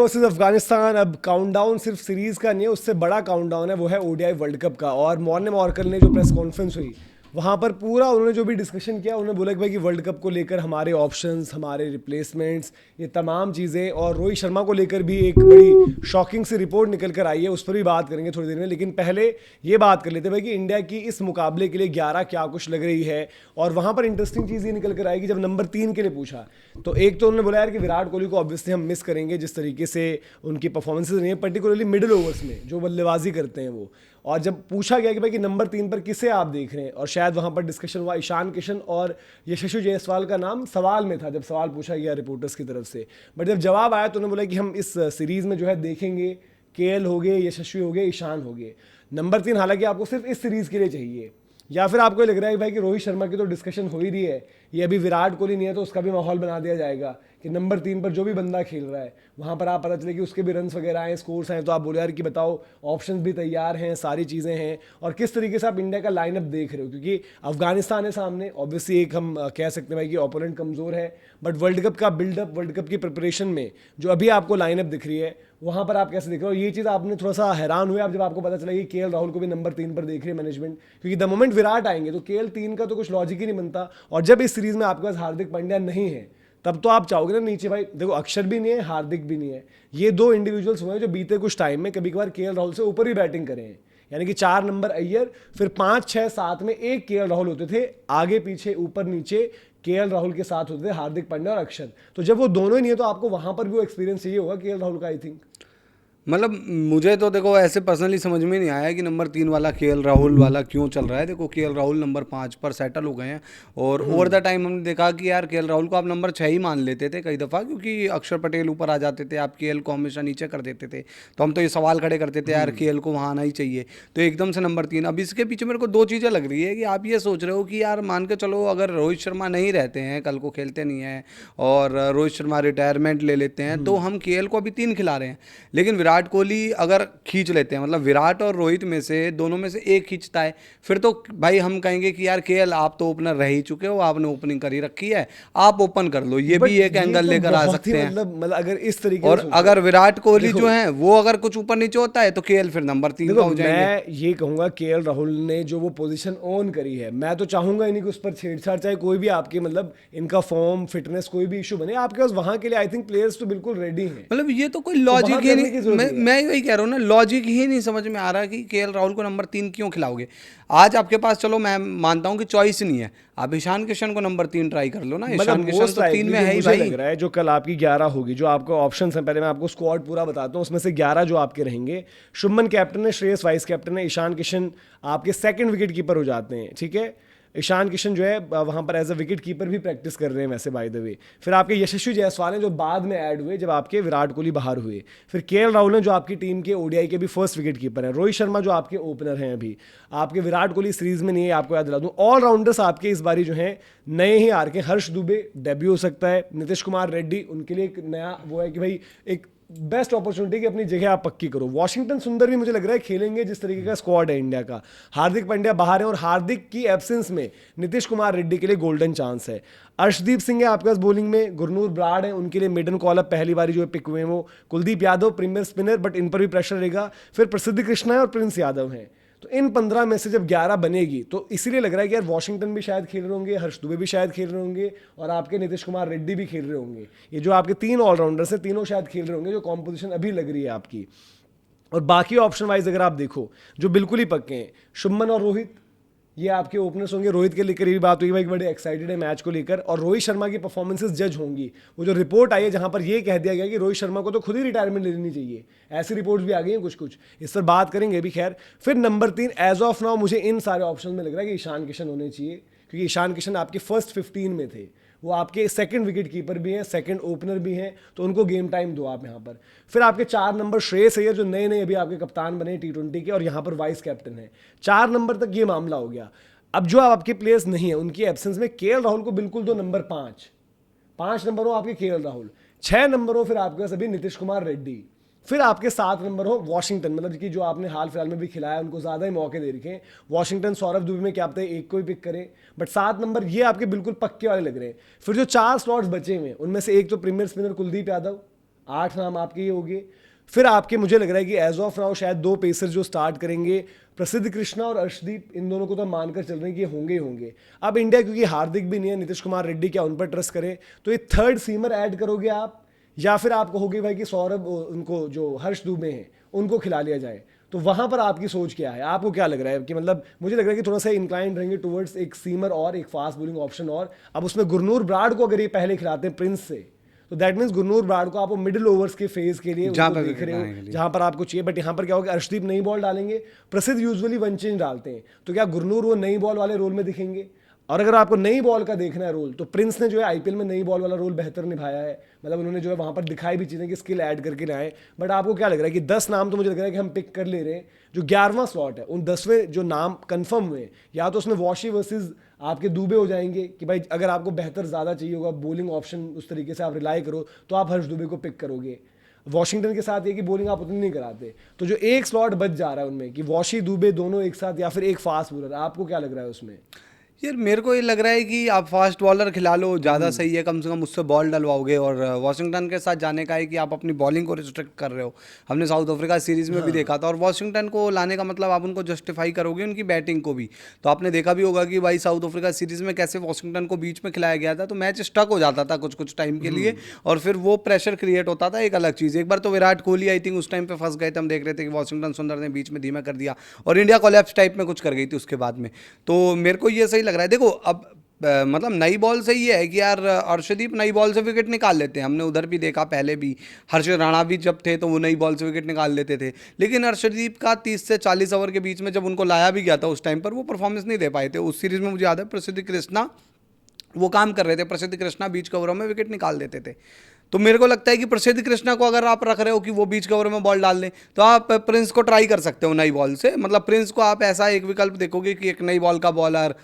Versus Afghanistan. अब countdown सिर्फ series का नहीं है, उससे बड़ा काउंटडाउन है, वो है ओडीआई वर्ल्ड कप का। और मॉर्ने मॉर्कल ने जो प्रेस कॉन्फ्रेंस हुई वहाँ पर पूरा उन्होंने जो भी डिस्कशन किया, उन्होंने बोला कि भाई कि वर्ल्ड कप को लेकर हमारे ऑप्शंस, हमारे रिप्लेसमेंट्स, ये तमाम चीज़ें, और रोहित शर्मा को लेकर भी एक बड़ी शॉकिंग सी रिपोर्ट निकल कर आई है, उस पर भी बात करेंगे थोड़ी देर में। लेकिन पहले ये बात कर लेते हैं भाई कि इंडिया की इस मुकाबले के लिए 11 क्या कुछ लग रही है। और वहाँ पर इंटरेस्टिंग चीज़ ये निकल कर आएगी जब नंबर 3 के लिए पूछा, तो एक तो उन्होंने बोला यार कि विराट कोहली को ऑब्वियसली हम मिस करेंगे, जिस तरीके से उनकी परफॉर्मेंसेज रही है, पर्टिकुलरली मिडिल ओवर्स में जो बल्लेबाजी करते हैं वो। और जब पूछा गया कि भाई कि नंबर 3 पर किसे आप देख रहे हैं, और शायद वहाँ पर डिस्कशन हुआ ईशान किशन और यशस्वी जायसवाल का नाम सवाल में था जब सवाल पूछा गया रिपोर्टर्स की तरफ से। बट जब जवाब आया तो उन्होंने बोला कि हम इस सीरीज़ में जो है देखेंगे केएल हो गए, यशस्वी हो गए, ईशान हो गए। नंबर 3 हालांकि आपको सिर्फ इस सीरीज़ के लिए चाहिए, या फिर आपको लग रहा है भाई कि रोहित शर्मा की तो डिस्कशन हो ही रही है, ये अभी विराट कोहली नहीं है तो उसका भी माहौल बना दिया जाएगा कि नंबर 3 पर जो भी बंदा खेल रहा है वहाँ पर आप पता चले कि उसके भी रन्स वगैरह आए, स्कोर्स हैं, तो आप बोले यार कि बताओ ऑप्शंस भी तैयार हैं, सारी चीज़ें हैं, और किस तरीके से आप इंडिया का लाइनअप देख रहे हो। क्योंकि अफगानिस्तान है सामने, ऑब्वियसली एक हम कह सकते हैं भाई कि ओपोनेंट कमज़ोर है, बट वर्ल्ड कप का बिल्डअप, वर्ल्ड कप की प्रिपरेशन में जो अभी आपको लाइनअप दिख रही है वहाँ पर आप कैसे देख रहे हो। ये चीज़ आपने थोड़ा सा हैरान हुए आप जब आपको पता चला कि केएल राहुल को भी नंबर 3 पर देख रही है मैनेजमेंट, क्योंकि द मोमेंट विराट आएंगे तो केएल 3 का तो कुछ लॉजिक ही नहीं बनता। और जब इस सीरीज़ में आपके पास हार्दिक पांड्या नहीं है तब तो आप चाहोगे ना नीचे भाई देखो अक्षर भी नहीं है, हार्दिक भी नहीं है, ये दो इंडिविजुअल्स हुए हैं जो बीते कुछ टाइम में कभी कभार केएल राहुल से ऊपर ही बैटिंग करें हैं। यानी कि 4 नंबर अय्यर, फिर 5, 6, 7 में एक केएल राहुल होते थे, आगे पीछे ऊपर नीचे केएल राहुल के साथ होते थे हार्दिक पांड्या और अक्षर। तो जब वो दोनों ही नहीं है तो आपको वहां पर भी वो एक्सपीरियंस चाहिए होगा केएल राहुल का, आई थिंक। मतलब मुझे तो देखो ऐसे पर्सनली समझ में नहीं आया कि नंबर 3 वाला केएल राहुल वाला क्यों चल रहा है। देखो केएल राहुल नंबर 5 पर सेटल हो गए हैं, और ओवर द टाइम हमने देखा कि यार केएल राहुल को आप नंबर 6 ही मान लेते थे कई दफ़ा, क्योंकि अक्षर पटेल ऊपर आ जाते थे, आप केएल को हमेशा नीचे कर देते थे। तो हम तो ये सवाल खड़े करते थे यार केएल को वहाँ आना ही चाहिए, तो एकदम से नंबर 3। अब इसके पीछे मेरे को दो चीज़ें लग रही है कि आप ये सोच रहे हो कि यार मान के चलो अगर रोहित शर्मा नहीं रहते हैं, कल को खेलते नहीं हैं, और रोहित शर्मा रिटायरमेंट ले लेते हैं, तो हम केएल को अभी 3 खिला रहे हैं। लेकिन विराट कोहली अगर खींच लेते हैं, मतलब विराट और रोहित में से दोनों में से एक खींचता है, फिर तो भाई हम कहेंगे कि यार केएल आप तो ओपनर रह ही चुके हो, आपने ओपनिंग करी रखी है, आप ओपन कर लो। ये भी एक एंगल तो लेकर आ बहुत ही सकते हैं। मतलब अगर इस तरीके और से अगर विराट कोहली देखो जो है वो अगर कुछ ऊपर नीचे होता है तो केएल फिर नंबर 3 का देखो हो जाएंगे। मैं ये कहूंगा केएल राहुल ने जो वो पोजीशन ऑन करी है, मैं तो चाहूंगा ही नहीं कि उस पर छेड़छाड़, चाहे कोई भी आपके मतलब इनका फॉर्म फिटनेस कोई भी इशू बने आपके पास, वहां के लिए आई थिंक प्लेयर्स तो बिल्कुल रेडी हैं। मतलब ये तो कोई तो लॉजिक वहां ही करने की नहीं, जरूरत नहीं है। मैं वही कह रहा हूँ ना, लॉजिक ही नहीं समझ में आ रहा कि केएल राहुल को नंबर 3 क्यों खिलाओगे। आज आपके पास, चलो मैं मानता हूँ कि चॉइस नहीं है, आप ईशान किशन को नंबर 3 ट्राई कर लो ना, मतलब ईशान किशन मोस्ट तो 3 लाइकली में जो है ही मुझे भाई। लग रहा है जो कल आपकी 11 होगी, जो आपको ऑप्शंस हैं, पहले मैं आपको स्क्वाड पूरा बताता हूँ, उसमें से 11 जो आपके रहेंगे, शुभमन कैप्टन है, श्रेयस वाइस कैप्टन है, ईशान किशन आपके सेकंड विकेट कीपर हो जाते हैं, ठीक है। ईशान किशन जो है वहाँ पर एज अ विकेट कीपर भी प्रैक्टिस कर रहे हैं वैसे बाय द वे। फिर आपके यशस्वी जायसवाल हैं जो बाद में ऐड हुए जब आपके विराट कोहली बाहर हुए। फिर केएल राहुल हैं जो आपकी टीम के ओडीआई के भी फर्स्ट विकेट कीपर हैं। रोहित शर्मा जो आपके ओपनर हैं अभी, आपके विराट कोहली सीरीज में नहीं है, आपको याद दिला दूं। ऑलराउंडर्स आपके इस बारी जो हैं नए ही आ रखे हैं, हर्ष दुबे डेब्यू हो सकता है, नीतीश कुमार रेड्डी उनके लिए एक नया वो है कि भाई एक बेस्ट अपॉर्चुनिटी की अपनी जगह आप पक्की करो। वॉशिंगटन सुंदर भी मुझे लग रहा है खेलेंगे, जिस तरीके का स्क्वाड है इंडिया का। हार्दिक पांड्या बाहर है और हार्दिक की एब्सेंस में नीतीश कुमार रेड्डी के लिए गोल्डन चांस है। अर्शदीप सिंह है आपके पास बॉलिंग में, गुरनूर ब्राड है उनके लिए मिडन कॉलअप पहली बारी जो है पिक हुए वो, Kuldeep Yadav premier spinner but इन पर भी प्रेशर रहेगा। फिर प्रसिद्ध कृष्णा है और प्रिंस यादव हैं। तो इन 15 में से जब 11 बनेगी तो इसीलिए लग रहा है कि यार वॉशिंगटन भी शायद खेल रहे होंगे, हर्ष दुबे भी शायद खेल रहे होंगे, और आपके नीतीश कुमार रेड्डी भी खेल रहे होंगे। ये जो आपके 3 ऑलराउंडर्स हैं तीनों शायद खेल रहे होंगे, जो कॉम्पोजिशन अभी लग रही है आपकी। और बाकी ऑप्शन वाइज अगर आप देखो जो बिल्कुल ही पक्के हैं, शुभमन और रोहित ये आपके ओपनर्स होंगे। रोहित के लेकर ये भी बात हुई भाई बड़े एक्साइटेड है मैच को लेकर, और रोहित शर्मा की परफॉर्मेंसेस जज होंगी। वो जो रिपोर्ट आई है जहां पर ये कह दिया गया कि रोहित शर्मा को तो खुद ही रिटायरमेंट ले लेनी चाहिए, ऐसी रिपोर्ट्स भी आ गई हैं कुछ कुछ, इस पर बात करेंगे भी खैर। फिर नंबर 3 एज ऑफ नाउ मुझे इन सारे ऑप्शन में लग रहा है कि ईशान किशन होने चाहिए, क्योंकि ईशान किशन आपके फर्स्ट 15 में थे, वो आपके सेकंड विकेट कीपर भी हैं, सेकंड ओपनर भी हैं, तो उनको गेम टाइम दो आप यहाँ पर। फिर आपके 4 नंबर श्रेयस अय्यर जो नए नए अभी आपके कप्तान बने T20 के, और यहाँ पर वाइस कैप्टन है। 4 नंबर तक ये मामला हो गया। अब जो आपके प्लेयर्स नहीं है उनकी एब्सेंस में केएल राहुल को बिल्कुल दो नंबर 5 नंबर हो आपके केएल राहुल, 6 नंबर हो फिर आपके पास अभी नीतीश कुमार रेड्डी, फिर आपके 7 नंबर हो वॉशिंगटन, मतलब कि जो आपने हाल फिलहाल में भी खिलाया उनको ज़्यादा ही मौके दे रखे हैं। वॉशिंगटन सौरभ दुबे में क्या पता है एक को ही पिक करें, बट 7 नंबर ये आपके बिल्कुल पक्के वाले लग रहे हैं। फिर जो 4 स्लॉट्स बचे हुए हैं उनमें से एक तो प्रीमियर स्पिनर कुलदीप यादव, 8 नाम आपके ये हो गए। फिर आपके मुझे लग रहा है कि एज ऑफ नाउ शायद 2 पेसर जो स्टार्ट करेंगे, प्रसिद्ध कृष्णा और अर्शदीप, इन दोनों को तो मानकर चल रहे हैं कि ये होंगे ही होंगे। अब इंडिया क्योंकि हार्दिक भी नहीं है, नीतीश कुमार रेड्डी, क्या उन पर ट्रस्ट करें? तो ये थर्ड सीमर ऐड करोगे आप, या फिर आप कहोगे भाई कि सौरभ, उनको जो हर्ष दुबे हैं उनको खिला लिया जाए? तो वहां पर आपकी सोच क्या है? आपको क्या लग रहा है कि मतलब मुझे लग रहा है कि थोड़ा सा इंक्लाइंड रहेंगे टुवर्ड्स एक सीमर और एक फास्ट बॉलिंग ऑप्शन। और अब उसमें गुरनूर ब्राड को अगर ये पहले खिलाते हैं प्रिंस से, तो दैट मीन्स गुरनूर ब्राड को आप मिडिल ओवर्स के फेज के लिए जहाँ उनको पे देख विकेट रहे लाने के हो लिए। जहां पर आपको चाहिए। बट यहाँ पर क्या होगा, अर्शदीप नई बॉल डालेंगे, प्रसिद्ध यूजुअली वन चेंज डालते हैं, तो क्या गुरनूर वो नई बॉल वाले रोल में दिखेंगे? और अगर आपको नई बॉल का देखना है रोल, तो प्रिंस ने जो है आईपीएल में नई बॉल वाला रोल बेहतर निभाया है। मतलब उन्होंने जो है वहां पर दिखाई भी चीजें कि स्किल ऐड करके लाए। बट आपको क्या लग रहा है कि 10 नाम तो मुझे लग रहा है कि हम पिक कर ले रहे हैं, जो 11वां स्लॉट है उन 10वें जो नाम कंफर्म हुए, या तो उसमें वॉशी वर्सेस आपके दुबे हो जाएंगे कि भाई अगर आपको बेहतर ज़्यादा चाहिए होगा बॉलिंग ऑप्शन, उस तरीके से आप रिलाई करो, तो आप हर्ष दुबे को पिक करोगे। वॉशिंगटन के साथ ये कि बॉलिंग आप उतनी नहीं कराते, तो जो एक स्लॉट बच जा रहा है उनमें कि वॉशी दुबे दोनों एक साथ, या फिर एक फास्ट बॉलर, आपको क्या लग रहा है उसमें? यार मेरे को ये लग रहा है कि आप फास्ट बॉलर खिला लो ज़्यादा सही है, कम से कम उससे बॉल डलवाओगे। और वॉशिंगटन के साथ जाने का है कि आप अपनी बॉलिंग को रिस्ट्रिक्ट कर रहे हो। हमने साउथ अफ्रीका सीरीज़ में भी देखा था। और वॉशिंगटन को लाने का मतलब आप उनको जस्टिफाई करोगे उनकी बैटिंग को भी। तो आपने देखा भी होगा कि भाई साउथ अफ्रीका सीरीज़ में कैसे वॉशिंगटन को बीच में खिलाया गया था, तो मैच स्टक हो जाता था कुछ कुछ टाइम के लिए, और फिर वो प्रेशर क्रिएट होता था। एक अलग चीज़, एक बार तो विराट कोहली आई थिंक उस टाइम पे फंस गए थे, हम देख रहे थे कि वॉशिंगटन सुंदर ने बीच में धीमा कर दिया और इंडिया कोलैप्स टाइप में कुछ कर गई थी उसके बाद में। तो मेरे को ये सही लग रहा है। देखो अब मतलब नई बॉल से ये है कि यार अर्शदीप नई बॉल से विकेट निकाल लेते हैं। हमने उधर भी देखा, पहले भी हर्षद राणा भी जब थे तो वो नई बॉल से विकेट निकाल लेते थे। लेकिन अर्शदीप का 30 से 40 ओवर के बीच में जब उनको लाया भी गया था उस टाइम पर वो परफॉर्मेंस नहीं दे पाए थे। उस सीरीज़ में मुझे याद है प्रसिद्ध कृष्णा वो काम कर रहे थे, प्रसिद्ध कृष्णा बीच के ओवरों में विकेट निकाल देते थे। तो मेरे को लगता है कि प्रसिद्ध कृष्णा को अगर आप रख रहे हो कि वो बीच के ओवर में बॉल डाल दें, तो आप प्रिंस को ट्राई कर सकते हो नई बॉल से। मतलब प्रिंस को आप ऐसा एक विकल्प देखोगे कि एक नई बॉल का bowler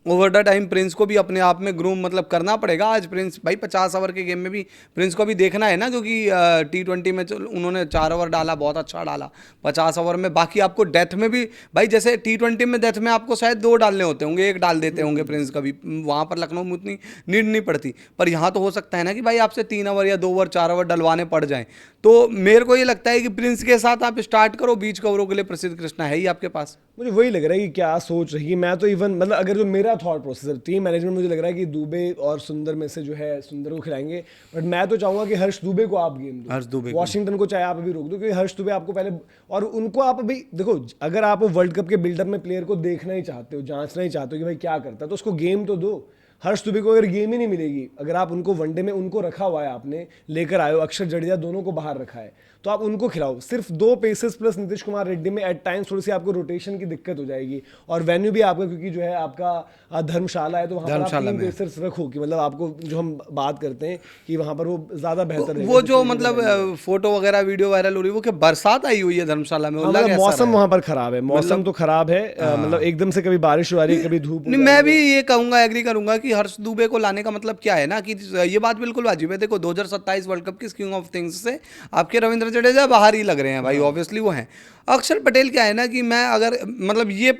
over the time Prince को भी अपने आप में ग्रूम मतलब करना पड़ेगा। आज प्रिंस भाई 50 ओवर के गेम में भी प्रिंस को भी देखना है ना, क्योंकि T20 में उन्होंने 4 ओवर डाला, बहुत अच्छा डाला 50 ओवर में। बाकी आपको डेथ में भी भाई, जैसे T20 में डेथ में आपको शायद 2 डालने होते होंगे, 1 डाल देते होंगे प्रिंस कभी, वहाँ पर लखनऊ में उतनी नीड नहीं पड़ती। पर यहाँ तो हो सकता है ना कि भाई आपसे 3 ओवर या 2 ओवर 4 ओवर डलवाने पड़ जाएं। तो मेरे को ये लगता है कि प्रिंस के साथ आप स्टार्ट करो, बीच के ओवरों के लिए प्रसिद्ध कृष्णा है ही आपके पास। मुझे वही लग रहा है कि क्या सोच रही है। मैं तो इवन मतलब अगर जो मेरा थॉट प्रोसेस है टीम मैनेजमेंट, मुझे लग रहा है कि दुबे और सुंदर में से जो है सुंदर को खिलाएंगे। बट मैं तो चाहूंगा कि हर्ष दुबे को आप गेम दो, हर्ष दुबे को। वॉशिंगटन को चाहे आप अभी रोक दो, क्योंकि हर्ष दुबे आपको पहले, और उनको आप अभी देखो, अगर आप वर्ल्ड कप के बिल्डअप में प्लेयर को देखना ही चाहते हो, जांचना ही चाहते हो कि भाई क्या करता है, तो उसको गेम तो दो। हर्ष दुबे को अगर गेम ही नहीं मिलेगी, अगर आप उनको वनडे में उनको रखा हुआ है, आपने लेकर आए हो, अक्षर जडेजा दोनों को बाहर रखा है, तो आप उनको खिलाओ। सिर्फ 2 पेसेस प्लस नीतीश कुमार रेड्डी में एट टाइम्स थोड़ी सी आपको रोटेशन की दिक्कत हो जाएगी। और वेन्यू भी आपका, क्योंकि जो है आपका धर्मशाला है, तो वहाँ पर आप 3 पेसर्स रखो कि मतलब आपको जो हम बात करते हैं कि वहाँ पर वो ज़्यादा बेहतर रहेगा। वो जो मतलब फोटो वगैरह वीडियो वायरल हो रही है वो, क्या बरसात आई हुई है धर्मशाला में? मतलब मौसम वहाँ पर खराब है, मौसम तो खराब है। मतलब एकदम से कभी बारिश हो रही है, कभी धूप। नहीं, मैं भी ये कहूंगा, एग्री करूंगा कि हर्ष दुबे को लाने का मतलब क्या है ना, कि ये बात बिल्कुल वाजिब है। देखो 2027 वर्ल्ड कप की स्कीम ऑफ थिंग्स से आपके रविंद्र जडेजा बाहर ही लग रहे हैं भाई, ऑब्वियसली वो हैं। अक्षर पटेल क्या है ना कि मैं अगर मतलब ये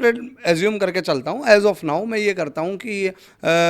एज्यूम करके चलता हूँ, एज ऑफ नाउ मैं ये करता हूँ कि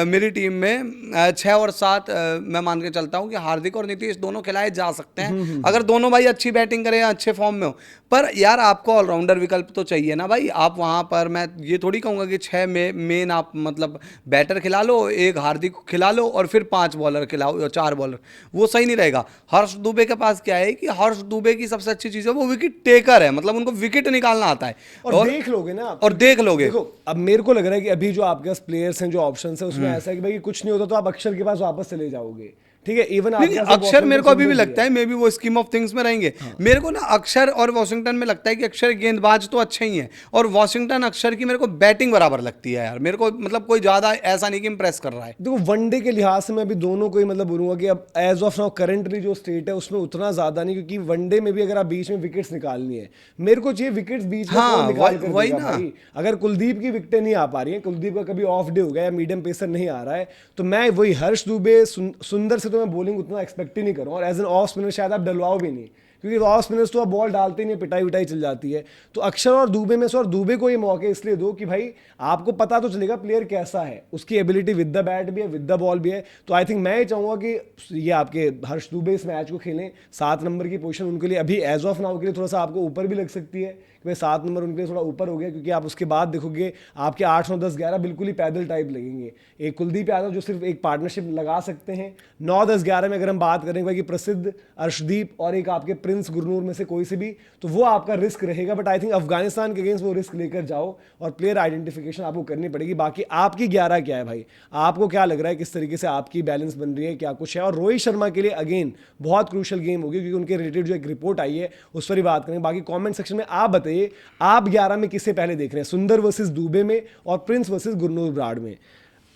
मेरी टीम में 6 और 7 मैं मान के चलता हूँ कि हार्दिक और नीतीश दोनों खिलाए जा सकते हैं, अगर दोनों भाई अच्छी बैटिंग करें, अच्छे फॉर्म में हो। पर यार आपको ऑलराउंडर विकल्प तो चाहिए ना भाई। आप वहाँ पर, मैं ये थोड़ी कहूँगा कि 6 में मेन आप मतलब बैटर खिला लो, 1 हार्दिक को खिला लो और फिर 5 बॉलर खिलाओ या 4 बॉलर, वो सही नहीं रहेगा। हर्ष दुबे के पास क्या है कि हर्ष दुबे की सबसे अच्छी चीज़ है वो विकेट टेकर है, मतलब उनको विकेट निकालना आता है। और देख लोगे ना आप, और देख लोगे। देखो अब मेरे को लग रहा है कि अभी जो आपके पास प्लेयर्स हैं, जो ऑप्शन है, उसमें ऐसा है कि भाई कुछ नहीं होता तो आप अक्षर के पास वापस चले जाओगे, ठीक है। इवन अक्षर मेरे को अभी भी लगता है मे बी वो स्कीम ऑफ थिंग्स में रहेंगे। मेरे को ना अक्षर और वॉशिंगटन में लगता है कि अक्षर गेंदबाज तो अच्छे ही हैं, और वॉशिंगटन अक्षर की मेरे को बैटिंग बराबर लगती है यार। मेरे को मतलब कोई ज्यादा ऐसा नहीं कि इंप्रेस कर रहा है। देखो वनडे के लिहाज से मैं अभी दोनों को ही मतलब बोलूंगा कि अब एज ऑफ नाउ करंटली जो स्टेट है उसमें उतना ज्यादा नहीं, क्योंकि वनडे में भी अगर आप बीच में विकेट्स निकालनी है, मेरे को चाहिए विकेट्स बीच में कौन निकाल कर देगा भाई। अगर कुलदीप की विकेटें नहीं आ पा रही है, कुलदीप का कभी ऑफ डे हो गया या मीडियम पेसर नहीं आ रहा है, तो मैं वही हर्ष दुबे सुंदर से तो मैं बॉलिंग उतना एक्सपेक्ट ही नहीं करूँ, और एज एन ऑफ स्पिनर शायद आप डलवाओ भी नहीं, क्योंकि ऑफ स्पिनर्स तो आप बॉल डालते नहीं, पिटाई विटाई चल जाती है। तो अक्षर और दुबे में से, और दुबे को ये मौके इसलिए दो कि भाई आपको पता तो चलेगा प्लेयर कैसा है, उसकी एबिलिटी विद द बैट भी है, विद द बॉल भी है। तो आई थिंक मैं ये चाहूँगा कि ये आपके हर्ष दुबे इस मैच को खेलें। 7 नंबर की पोजीशन उनके लिए अभी एज ऑफ नाउ के लिए थोड़ा सा आपको ऊपर भी लग सकती है कि भाई 7 नंबर उनके लिए थोड़ा ऊपर हो गया, क्योंकि आप उसके बाद देखोगे आपके 8, 9, 10, 11 बिल्कुल ही पैदल टाइप लगेंगे। एक कुलदीप यादव जो सिर्फ एक पार्टनरशिप लगा सकते हैं। 9, 10, 11 में अगर हम बात करें भाई कि प्रसिद्ध, अर्शदीप और एक आपके प्रिंस गुरनूर में से कोई से भी, तो वो आपका रिस्क रहेगा। बट आई थिंक अफगानिस्तान के अगेंस्ट वो रिस्क लेकर जाओ और प्लेयर आइडेंटिफिकेशन आपको करनी पड़ेगी। बाकी आपकी 11 क्या है भाई, आपको क्या लग रहा है, किस तरीके से आपकी बैलेंस बन रही है, क्या कुछ है। और रोहित शर्मा के लिए अगेन बहुत क्रूशल गेम होगी, क्योंकि उनके रिलेटेड जो एक रिपोर्ट आई है उस पर ही बात करेंगे। बाकी कमेंट सेक्शन में आप बताइए, आप 11 में किसे पहले देख रहे हैं, सुंदर वर्सेस दुबे में और प्रिंस वर्सेस गुरनूर ब्राड में।